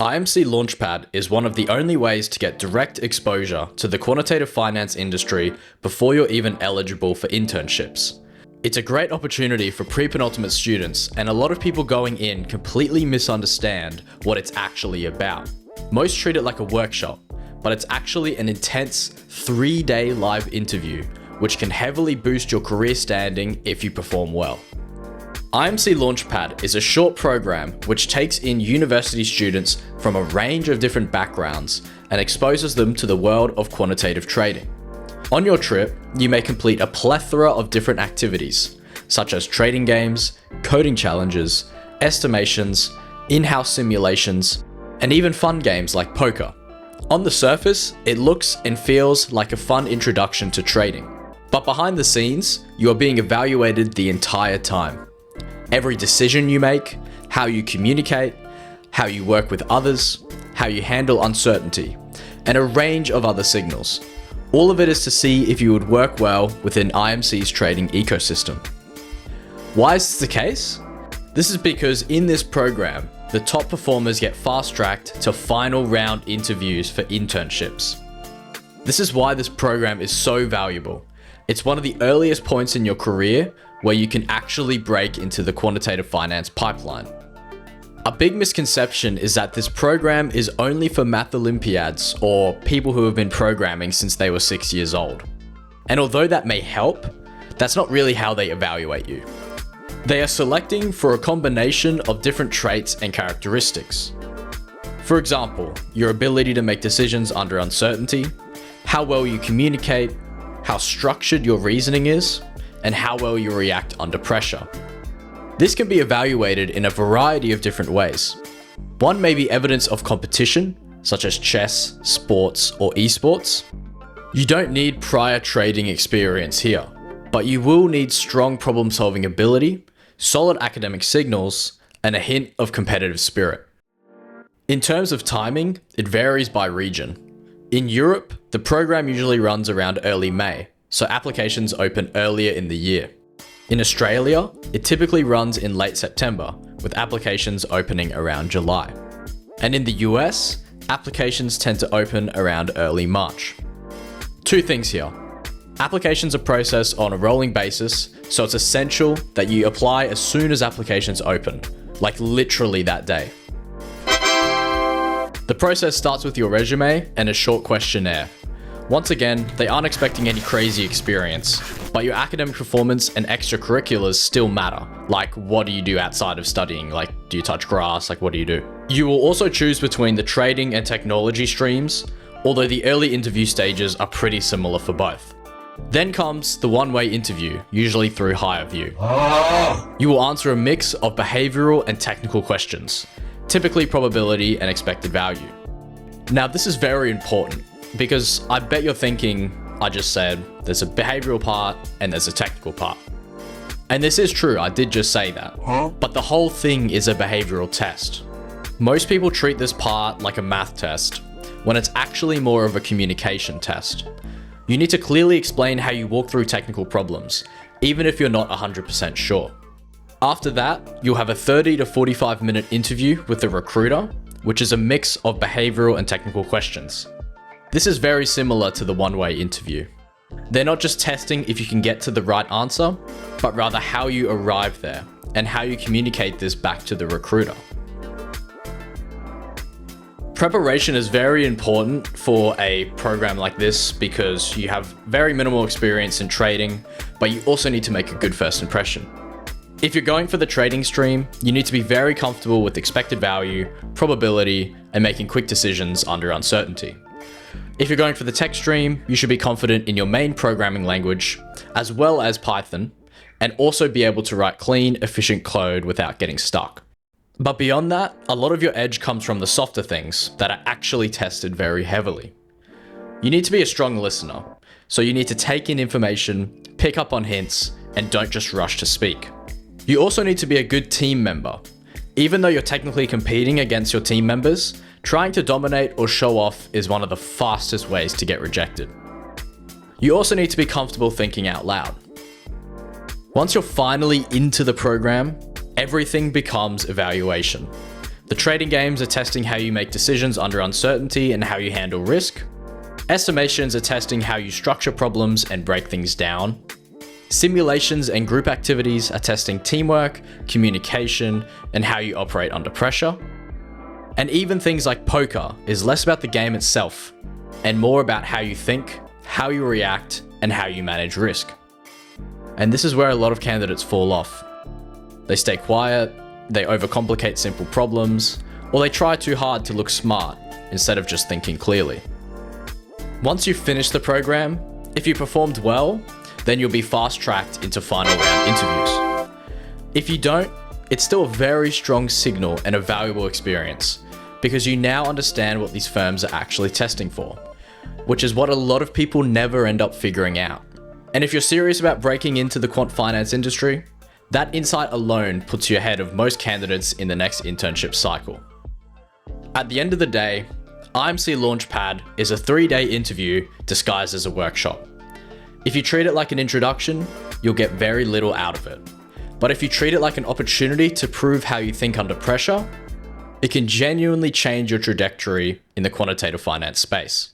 IMC Launchpad is one of the only ways to get direct exposure to the quantitative finance industry before you're even eligible for internships. It's a great opportunity for pre-penultimate students, and a lot of people going in completely misunderstand what it's actually about. Most treat it like a workshop, but it's actually an intense 3-day live interview, which can heavily boost your career standing if you perform well. IMC Launchpad is a short program which takes in university students from a range of different backgrounds and exposes them to the world of quantitative trading. On your trip, you may complete a plethora of different activities, such as trading games, coding challenges, estimations, in-house simulations, and even fun games like poker. On the surface, it looks and feels like a fun introduction to trading, but behind the scenes, you are being evaluated the entire time. Every decision you make, how you communicate, how you work with others, how you handle uncertainty, and a range of other signals. All of it is to see if you would work well within IMC's trading ecosystem. Why is this the case? This is because in this program, the top performers get fast-tracked to final round interviews for internships. This is why this program is so valuable. It's one of the earliest points in your career where you can actually break into the quantitative finance pipeline. A big misconception is that this program is only for math Olympiads or people who have been programming since they were 6 years old. And although that may help, that's not really how they evaluate you. They are selecting for a combination of different traits and characteristics. For example, your ability to make decisions under uncertainty, how well you communicate, how structured your reasoning is, and how well you react under pressure. This can be evaluated in a variety of different ways. One may be evidence of competition, such as chess, sports, or esports. You don't need prior trading experience here, but you will need strong problem-solving ability, solid academic signals, and a hint of competitive spirit. In terms of timing, it varies by region. In Europe, the program usually runs around early May, so applications open earlier in the year. In Australia, it typically runs in late September, with applications opening around July. And in the US, applications tend to open around early March. Two things here. Applications are processed on a rolling basis, so it's essential that you apply as soon as applications open, like literally that day. The process starts with your resume and a short questionnaire. Once again, they aren't expecting any crazy experience, but your academic performance and extracurriculars still matter. Like, what do you do outside of studying? Like, do you touch grass? Like, what do you do? You will also choose between the trading and technology streams, although the early interview stages are pretty similar for both. Then comes the one-way interview, usually through HireVue. You will answer a mix of behavioral and technical questions, typically probability and expected value. Now, this is very important, because I bet you're thinking, I just said, there's a behavioral part and there's a technical part. And this is true, I did just say that. But the whole thing is a behavioral test. Most people treat this part like a math test, when it's actually more of a communication test. You need to clearly explain how you walk through technical problems, even if you're not 100% sure. After that, you'll have a 30 to 45 minute interview with the recruiter, which is a mix of behavioral and technical questions. This is very similar to the one-way interview. They're not just testing if you can get to the right answer, but rather how you arrive there and how you communicate this back to the recruiter. Preparation is very important for a program like this because you have very minimal experience in trading, but you also need to make a good first impression. If you're going for the trading stream, you need to be very comfortable with expected value, probability, and making quick decisions under uncertainty. If you're going for the tech stream, you should be confident in your main programming language, as well as Python, and also be able to write clean, efficient code without getting stuck. But beyond that, a lot of your edge comes from the softer things that are actually tested very heavily. You need to be a strong listener, so you need to take in information, pick up on hints, and don't just rush to speak. You also need to be a good team member. Even though you're technically competing against your team members, trying to dominate or show off is one of the fastest ways to get rejected. You also need to be comfortable thinking out loud. Once you're finally into the program, everything becomes evaluation. The trading games are testing how you make decisions under uncertainty and how you handle risk. Estimations are testing how you structure problems and break things down. Simulations and group activities are testing teamwork, communication, and how you operate under pressure. And even things like poker is less about the game itself and more about how you think, how you react, and how you manage risk. And this is where a lot of candidates fall off. They stay quiet, they overcomplicate simple problems, or they try too hard to look smart instead of just thinking clearly. Once you've finished the program, if you performed well, then you'll be fast-tracked into final round interviews. If you don't, it's still a very strong signal and a valuable experience because you now understand what these firms are actually testing for, which is what a lot of people never end up figuring out. And if you're serious about breaking into the quant finance industry, that insight alone puts you ahead of most candidates in the next internship cycle. At the end of the day, IMC Launchpad is a 3-day interview disguised as a workshop. If you treat it like an introduction, you'll get very little out of it. But if you treat it like an opportunity to prove how you think under pressure, it can genuinely change your trajectory in the quantitative finance space.